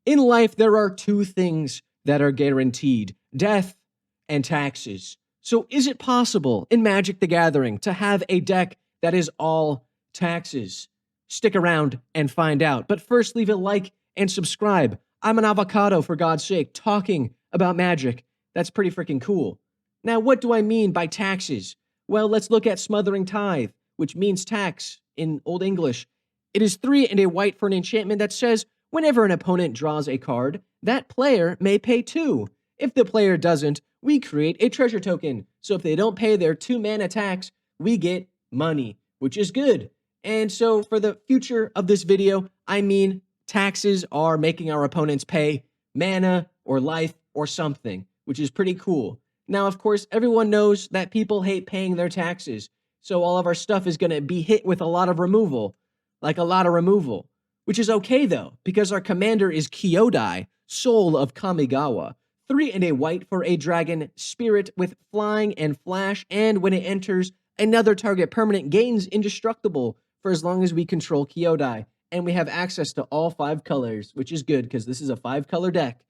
In life, there are two things that are guaranteed: death and taxes. So, is it possible in Magic the Gathering to have a deck that is all taxes? Stick around and find out. But first, leave a like and subscribe. I'm an avocado, for God's sake, talking about Magic. That's pretty freaking cool. Now, what do I mean by taxes? Well, let's look at Smothering Tithe, which means tax in Old English. It is 3 and a white for an enchantment that says, whenever an opponent draws a card, that player may pay 2. If the player doesn't, we create a treasure token. So if they don't pay their 2 mana tax, we get money, which is good. And so for the future of this video, I mean taxes are making our opponents pay mana or life or something, which is pretty cool. Now, of course, everyone knows that people hate paying their taxes, so all of our stuff is going to be hit with a lot of removal, which is okay though, because our commander is Kyodai, Soul of Kamigawa. 3 and a white for a dragon spirit with flying and flash, and when it enters, another target permanent gains indestructible for as long as we control Kyodai, and we have access to all 5 colors, which is good because this is a 5-color deck.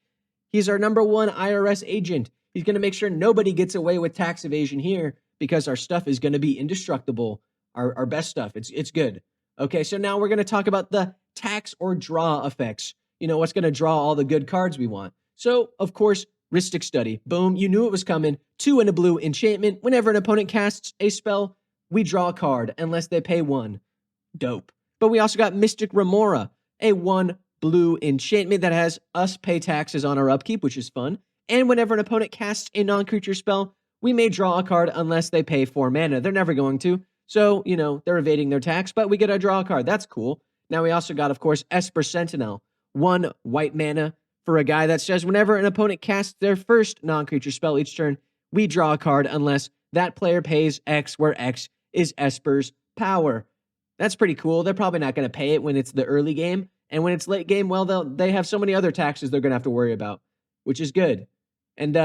He's our number 1 IRS agent. He's going to make sure nobody gets away with tax evasion here because our stuff is going to be indestructible, our best stuff. It's good. Okay, so now we're going to talk about the tax or draw effects. You know, what's going to draw all the good cards we want. So, of course, Rhystic Study. Boom, you knew it was coming. 2 and a blue enchantment. Whenever an opponent casts a spell, we draw a card unless they pay 1. Dope. But we also got Mystic Remora, a 1 blue enchantment that has us pay taxes on our upkeep, which is fun. And whenever an opponent casts a non-creature spell, we may draw a card unless they pay 4 mana. They're never going to. So, you know, they're evading their tax, but we get to draw a card. That's cool. Now we also got, of course, Esper Sentinel. 1 white mana for a guy that says whenever an opponent casts their first non-creature spell each turn, we draw a card unless that player pays X, where X is Esper's power. That's pretty cool. They're probably not going to pay it when it's the early game. And when it's late game, well, they have so many other taxes they're going to have to worry about, which is good. And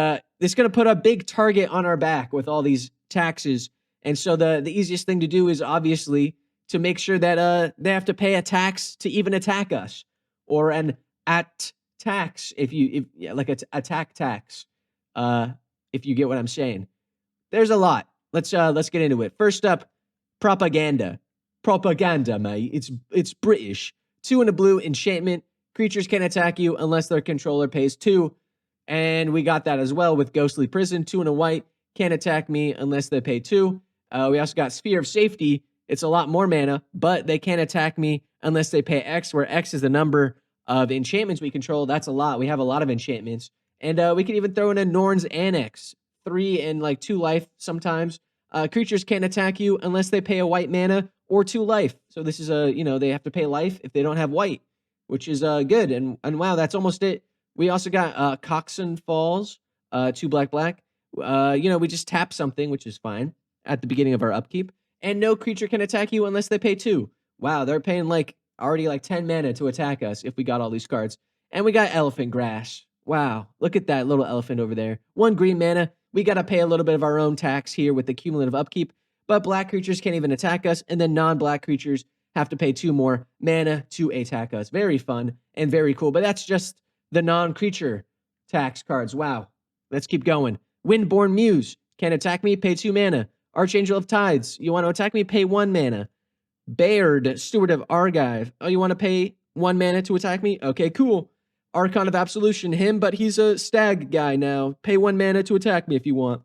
it's going to put a big target on our back with all these taxes. And so the easiest thing to do is obviously to make sure that they have to pay a tax to even attack us, or an at tax attack tax. If you get what I'm saying. There's a lot. Let's get into it. First up, propaganda. Propaganda, mate. It's British. 2 and a blue enchantment. Creatures can't attack you unless their controller pays 2. And we got that as well with Ghostly Prison. 2 and a white. Can't attack me unless they pay 2. We also got Sphere of Safety. It's a lot more mana, but they can't attack me unless they pay X, where X is the number of enchantments we control. That's a lot. We have a lot of enchantments. And we can even throw in a Norn's Annex. 3 and 2 life sometimes. Creatures can't attack you unless they pay a white mana or 2 life. So this is they have to pay life if they don't have white, which is good. And wow, that's almost it. We also got Coxon Falls, 2 black. We just tap something, which is fine at the beginning of our upkeep. And no creature can attack you unless they pay 2. Wow, they're paying already 10 mana to attack us if we got all these cards. And we got Elephant Grass. Wow, look at that little elephant over there. 1 green mana. We got to pay a little bit of our own tax here with the cumulative upkeep. But black creatures can't even attack us. And then non-black creatures have to pay 2 more mana to attack us. Very fun and very cool. But that's just the non-creature tax cards. Wow. Let's keep going. Windborn Muse. Can't attack me, pay 2 mana. Archangel of Tides. You want to attack me, pay 1 mana. Baird, Steward of Argive. Oh, you want to pay 1 mana to attack me? Okay, cool. Archon of Absolution. Him, but he's a stag guy now. Pay 1 mana to attack me if you want.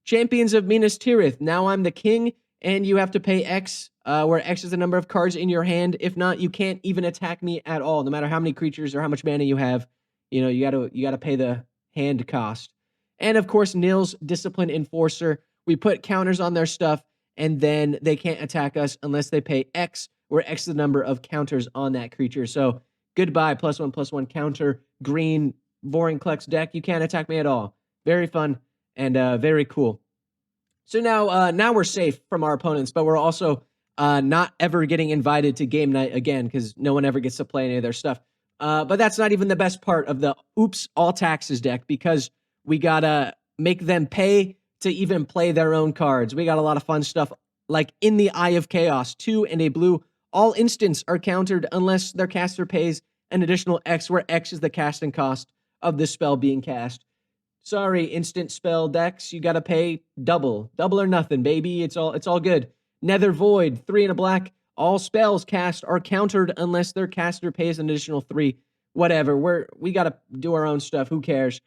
Champions of Minas Tirith. Now I'm the king, and you have to pay X, where X is the number of cards in your hand. If not, you can't even attack me at all, no matter how many creatures or how much mana you have. You gotta pay the hand cost. And of course, Nil's Discipline Enforcer. We put counters on their stuff, and then they can't attack us unless they pay X, where X is the number of counters on that creature. So goodbye, +1/+1 counter, green, Vorinclex deck. You can't attack me at all. Very fun and very cool. So now we're safe from our opponents, but we're also not ever getting invited to game night again because no one ever gets to play any of their stuff. But that's not even the best part of the Oops All Taxes deck, because we gotta make them pay to even play their own cards. We got a lot of fun stuff like In the Eye of Chaos. 2 and a blue. All instants are countered unless their caster pays an additional X, where X is the casting cost of this spell being cast. Sorry, instant spell decks, you gotta pay double or nothing, baby. It's all good. Nether Void, 3 and a black. All spells cast are countered unless their caster pays an additional 3. Whatever. We gotta do our own stuff. Who cares?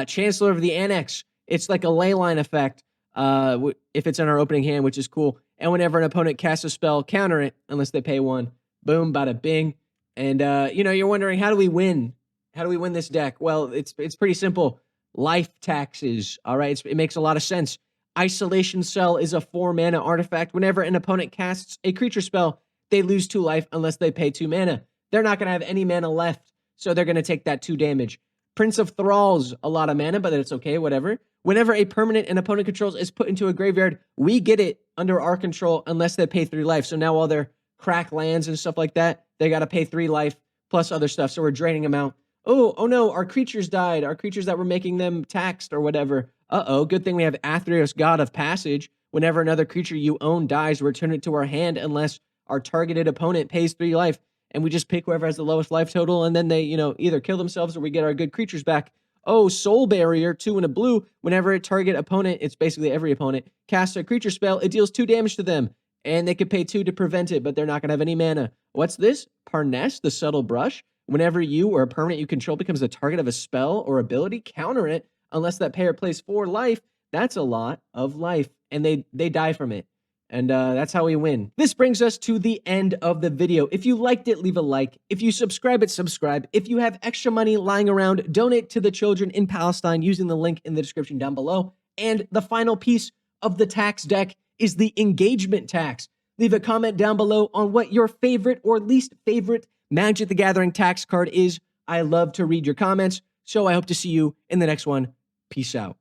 Chancellor of the Annex. It's like a ley line effect. If it's in our opening hand, which is cool. And whenever an opponent casts a spell, counter it unless they pay 1. Boom, bada bing. And you're wondering, how do we win? How do we win this deck? Well, it's pretty simple. Life taxes. All right, it makes a lot of sense. Isolation Cell is a 4 mana artifact. Whenever an opponent casts a creature spell, they lose 2 life unless they pay 2 mana. They're not going to have any mana left, so they're going to take that 2 damage. Prince of Thralls, a lot of mana, but it's okay, whatever. Whenever a permanent an opponent controls is put into a graveyard, we get it under our control unless they pay 3 life. So now all their crack lands and stuff like that, they got to pay 3 life plus other stuff, so we're draining them out. Oh no, our creatures died. Our creatures that were making them taxed or whatever. Good thing we have Athreos, God of Passage. Whenever another creature you own dies, return it to our hand unless our targeted opponent pays 3 life. And we just pick whoever has the lowest life total, and then they, either kill themselves or we get our good creatures back. Oh, Soul Barrier, 2 and a blue. Whenever a target opponent, it's basically every opponent, casts a creature spell, it deals 2 damage to them. And they could pay 2 to prevent it, but they're not going to have any mana. What's this? Parness, the Subtle Brush. Whenever you or a permanent you control becomes the target of a spell or ability, counter it unless that player plays 4 life. That's a lot of life, and they die from it. And that's how we win. This brings us to the end of the video. If you liked it, leave a like. If you subscribe, subscribe. If you have extra money lying around, donate to the children in Palestine using the link in the description down below. And the final piece of the tax deck is the engagement tax. Leave a comment down below on what your favorite or least favorite Magic the Gathering tax card is. I love to read your comments, so I hope to see you in the next one. Peace out.